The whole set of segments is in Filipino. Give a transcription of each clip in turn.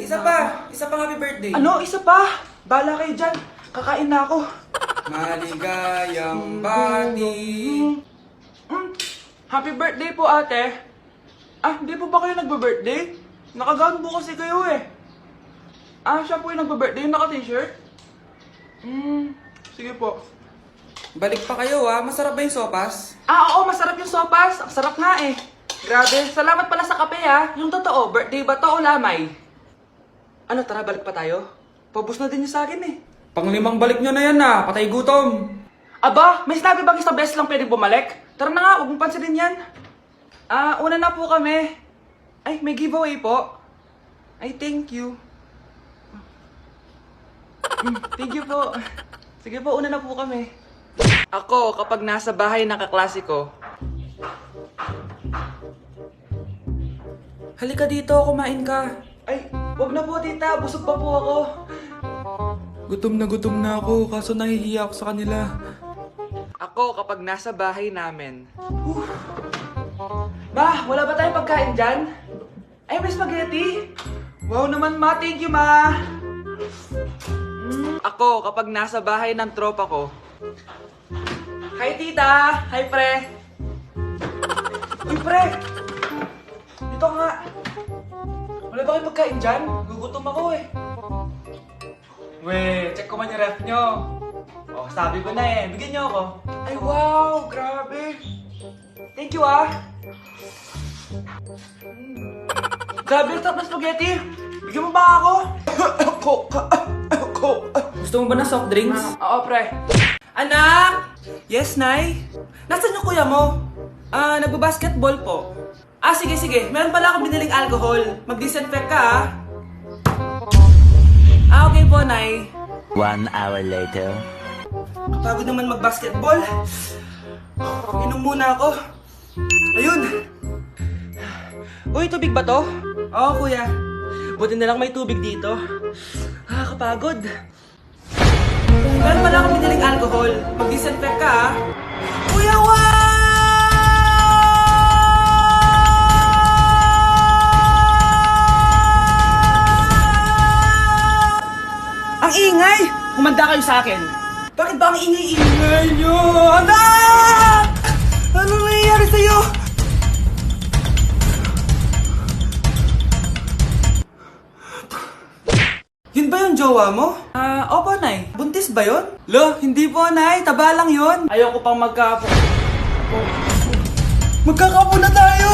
Isa pang happy birthday. Ano? Isa pa? Bala kayo dyan. Kakain na ako. Maligayang bati. Happy birthday po, ate. Hindi po ba kayo nagbe-birthday? Nakagown po kasi kayo eh. Siya po yung nagbe-birthday, naka-t-shirt? Sige po. Balik pa kayo masarap ba yung sopas? Oo, masarap yung sopas. Ang sarap nga eh. Grabe, salamat pala sa kape Yung totoo, birthday ba to o lamay? Ano, tara, balik pa tayo? Pabus na din yung sa akin eh. Pang-5 balik nyo na yan patay gutom. Aba, may sinabi bang isang beses lang pwedeng bumalik? Tara na nga, huwag mong pansinin yan. Una na po kami. Ay, may giveaway po. Ay, thank you. Thank you po. Sige po, una na po kami. Ako, kapag nasa bahay ng kaklase ko. Halika dito, kumain ka. Ay, wag na po tita, busog pa po ako. Gutom na ako, kaso nahihiya ako sa kanila. Ako, kapag nasa bahay namin. Ma, wala ba tayong pagkain dyan? Ay, may spaghetti. Wow naman ma, thank you ma. Ako, kapag nasa bahay ng tropa ko. Hi tita! Hi pre! Uy pre! Dito nga! Wala ba kayong pagkain dyan? Gugutom ako eh. We, check ko man yung ref nyo. Sabi ko na eh. Bigyan nyo ako. Ay wow! Grabe! Thank you Grabe, ang sarap na spaghetti! Bigyan mo ba ako? Gusto mo ba ng soft drinks? Oo pre. Anak! Yes, Nay? Nasaan yung kuya mo? Nagbabasketball po. Sige. Meron pala akong biniling alcohol. Mag-disinfect ka, okay po, Nay. 1 hour later. Kapagod naman mag-basketball. Inom muna ako. Ayun! Uy, tubig ba to? Oo, kuya. Buti na lang may tubig dito. Kapagod. Meron pala akong biniling alcohol. Mag-disinfect ka, Kuya, Ang ingay! Kumanda kayo sa akin. Bakit ba ang ingay-ingay nyo? Anak! Ano nangyayari sa'yo? Yun ba yung jowa mo? Opo, Nay. Buntis ba yun? Lo, hindi po, Nay. Taba lang yun. Ayoko pang magkapo. Magkakapo na tayo!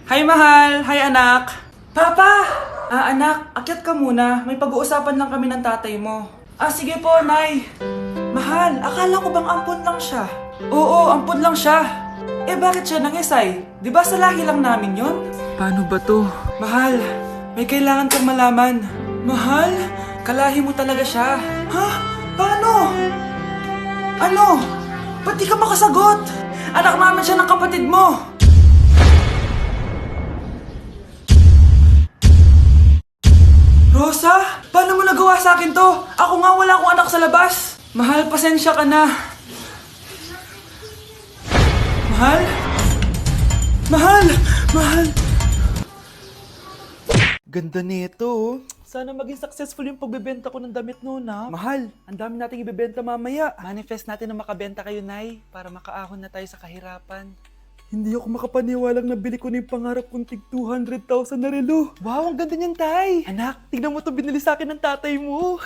Hi, mahal. Hi, anak. Papa! Anak, akyat ka muna. May pag-uusapan lang kami ng tatay mo. Sige po, Nay. Mahal, akala ko bang ampon lang siya? Oo, ampon lang siya. Bakit siya nangisay? Di ba sa lahi lang namin yun? Paano ba to? Mahal, may kailangan kang malaman. Mahal, kalahi mo talaga siya. Ha? Paano? Ano? Ba't di ka makasagot? Anak namin siya ng kapatid mo. Rosa? Paano mo nagawa sa akin to? Ako nga wala akong anak sa labas. Mahal, pasensya ka na. Mahal? Mahal! Ganda nito. Sana maging successful yung pagbebenta ko ng damit noon Mahal, ang dami nating ibebenta mamaya. Manifest natin na makabenta kayo, Nay, para makaahon na tayo sa kahirapan. Hindi ako makapaniwalang nabili ko na yung pangarap kong tig 200,000 na relo. Wow, ang ganda niyan, Tay! Anak, tignan mo itong binili sa akin ng tatay mo.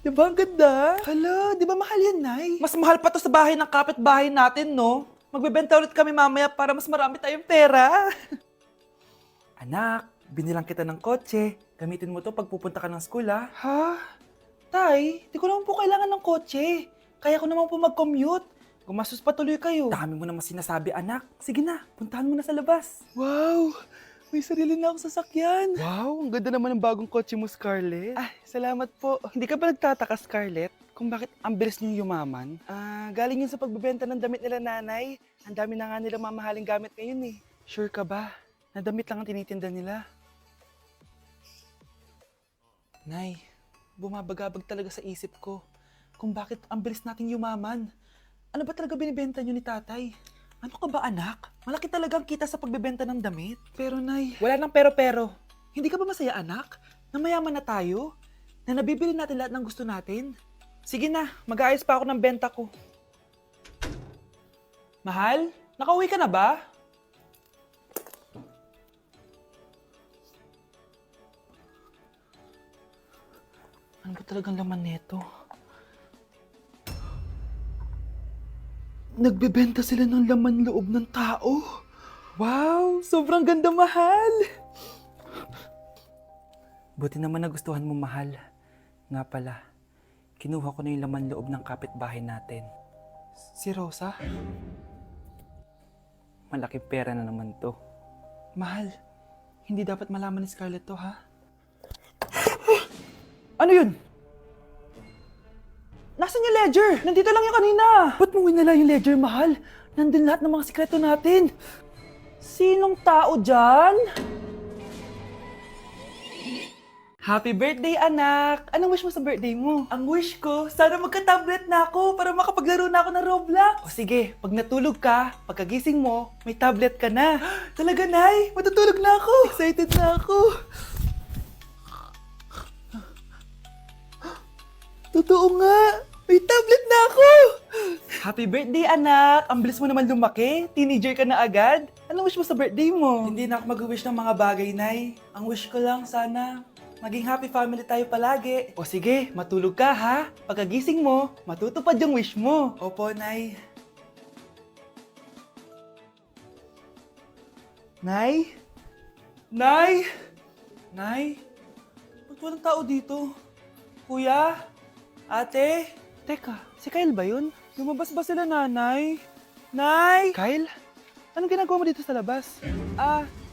Diba ang ganda? Hala, di ba mahal yan, Nay? Mas mahal pa to sa bahay ng kapitbahay natin, no? Magbebenta ulit kami mamaya para mas marami tayong pera. Anak, binilang kita ng kotse. Gamitin mo to pag pupunta ka ng school, ha? Ha? Tay, di ko naman po kailangan ng kotse. Kaya ko naman po mag-commute. Gumastos pa tuloy kayo. Dami mo naman sinasabi, anak. Sige na, puntahan mo na sa labas. Wow! May sarili na akong sasakyan. Wow, ang ganda naman ng bagong kotse mo, Scarlett. Salamat po. Hindi ka ba nagtataka, Scarlett, kung bakit ang bilis niyong yumaman? Galing yun sa pagbebenta ng damit nila, Nanay. Ang dami na nga nilang mamahaling gamit ngayon eh. Sure ka ba? Na damit lang ang tinitinda nila? Nay, bumabagabag talaga sa isip ko kung bakit ang bilis nating yumaman. Ano ba talaga binibenta nyo ni tatay? Ano ka ba anak? Malaki talaga ang kita sa pagbebenta ng damit. Pero, Nay, Wala nang pero-pero. Hindi ka ba masaya, anak? Na mayaman na tayo? Na nabibili natin lahat ng gusto natin? Sige na, mag-aayos pa ako ng benta ko. Mahal, nakauwi ka na ba? Ano ba talagang laman nito? Nagbebenta sila ng laman loob ng tao. Wow, sobrang ganda, mahal. Buti naman nagustuhan mo, mahal. Nga pala, kinuha ko na yung laman loob ng kapitbahay natin. Si Rosa? Malaking pera na naman to. Mahal, hindi dapat malaman ni Scarlett to, ha? Ano yun? Nasaan yung ledger? Nandito lang yung kanina. Ba't mo winala yung ledger, mahal? Nandun lahat ng mga sikreto natin. Sinong tao dyan? Happy birthday, anak! Anong wish mo sa birthday mo? Ang wish ko, sana magka-tablet na ako para makapaglaro na ako ng Roblox. O sige, pag natulog ka, pagkagising mo, may tablet ka na. Talaga, Nay? Matutulog na ako. Excited na ako. Totoo nga! May tablet na ako! Happy birthday, anak! Ang bilis mo naman lumaki. Teenager ka na agad. Anong wish mo sa birthday mo? Hindi na ako mag-wish ng mga bagay, Nay. Ang wish ko lang, sana maging happy family tayo palagi. O sige, matulog ka, ha? Pagkagising mo, matutupad yung wish mo. Opo, Nay. Nay? Nay? Nay? Ba't walang tao dito? Kuya? Ate? Teka, si Kyle ba yun? Lumabas ba sila, nanay? Nay! Kyle? Anong ginagawa mo dito sa labas?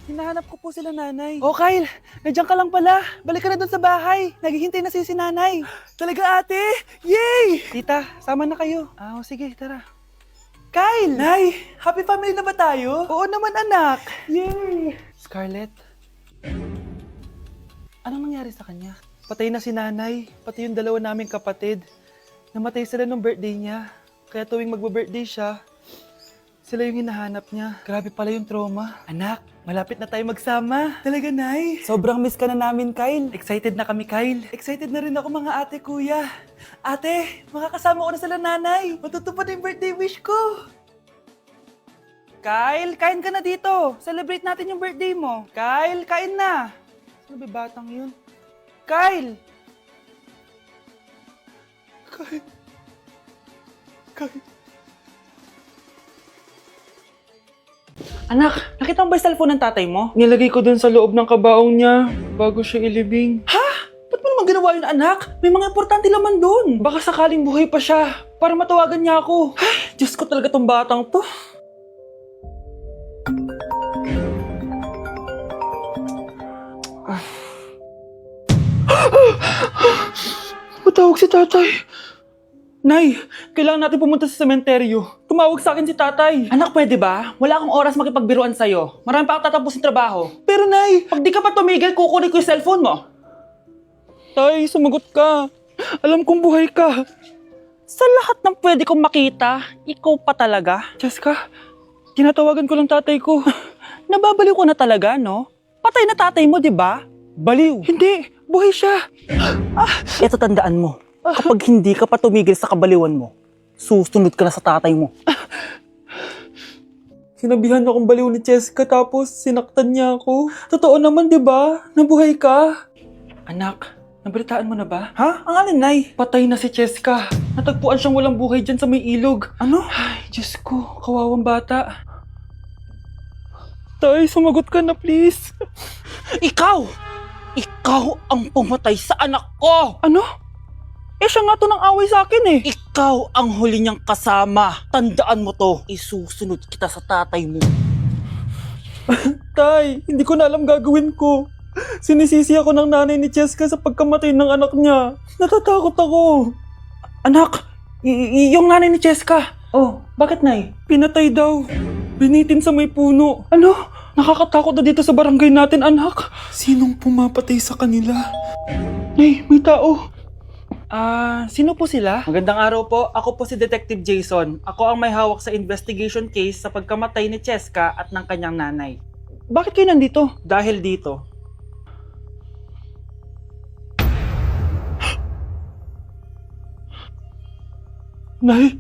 Hinahanap ko po sila, nanay. Oh, Kyle! Nandiyan ka lang pala. Balik ka na doon sa bahay. Naghihintay na si nanay. Talaga, ate? Yay! Tita, sama na kayo. Sige, tara. Kyle! Nay! Happy family na ba tayo? Oo naman, anak. Yay! Scarlett? Anong nangyari sa kanya? Patay na si nanay, pati yung dalawa naming kapatid. Namatay sila nung birthday niya. Kaya tuwing magbe-birthday siya, sila yung hinahanap niya. Grabe pala yung trauma. Anak, malapit na tayo magsama. Talaga, Nay. Sobrang miss ka na namin, Kyle. Excited na kami, Kyle. Excited na rin ako, mga ate, kuya. Ate, makakasama ko na sila, nanay. Matutupad yung birthday wish ko. Kyle, kain ka na dito. Celebrate natin yung birthday mo. Kyle, kain na. Sino ba batang yun? Kyle! Kyle. Anak, nakita mo ba yung cellphone ng tatay mo? Nilagay ko dun sa loob ng kabaong niya bago siya ilibing. Ha? Ba't mo naman ginawa yun, anak? May mga importante laman dun. Baka sakaling buhay pa siya para matawagan niya ako. Ay, Diyos ko talaga tong batang to. Matawag si tatay. Nay, kailangan natin pumunta sa sementeryo. Tumawag sa akin si tatay. Anak, pwede ba? Wala akong oras makipagbiruan sa'yo. Marami pa akong tatapusin trabaho. Pero Nay, pag di ka pa tumigil, kukunin ko yung cellphone mo. Tay, sumagot ka. Alam kong buhay ka. Sa lahat ng pwede kong makita, ikaw pa talaga. Jessica, tinatawagan ko lang tatay ko. Nababaliw ko na talaga, no? Patay na tatay mo, di ba? Baliw. Hindi, buhay siya. Ito tandaan mo, kapag hindi ka pa tumigil sa kabaliwan mo, susunod ka na sa tatay mo. Sinabihan akong baliw ni Jessica tapos sinaktan niya ako. Totoo naman, di ba? Nabuhay ka. Anak, nabalitaan mo na ba? Ha? Ang alin, Nay? Patay na si Jessica. Natagpuan siyang walang buhay dyan sa may ilog. Ano? Ay, Diyos ko, kawawang bata. Tay, sumagot ka na please. Ikaw! Ikaw ang pumatay sa anak ko! Ano? Siya nga to ng away sa akin eh. Ikaw ang huli niyang kasama. Tandaan mo to. Isusunod kita sa tatay mo. Tay, hindi ko na alam gagawin ko. Sinisisi ako ng nanay ni Jessica sa pagkamatay ng anak niya. Natatakot ako. Anak, yung nanay ni Jessica. Oh, bakit, Nay? Pinatay daw. Binitin sa may puno. Ano? Nakakatakot na dito sa barangay natin, anak. Sinong pumapatay sa kanila? Nay, may tao. Sino po sila? Magandang araw po. Ako po si Detective Jason. Ako ang may hawak sa investigation case sa pagkamatay ni Cheska at ng kanyang nanay. Bakit kayo nandito? Dahil dito, Nay,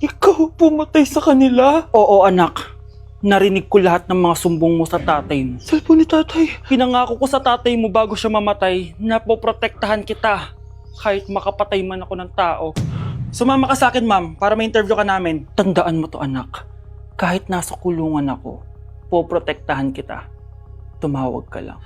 ikaw pumatay sa kanila? Oo, anak. Narinig ko lahat ng mga sumbong mo sa tatay mo. Cellphone ni tatay. Pinangako ko sa tatay mo bago siya mamatay na poprotektahan kita kahit makapatay man ako ng tao. Sumama ka sa akin, ma'am, para ma-interview ka namin. Tandaan mo to, anak. Kahit nasa kulungan ako, poprotektahan kita. Tumawag ka lang.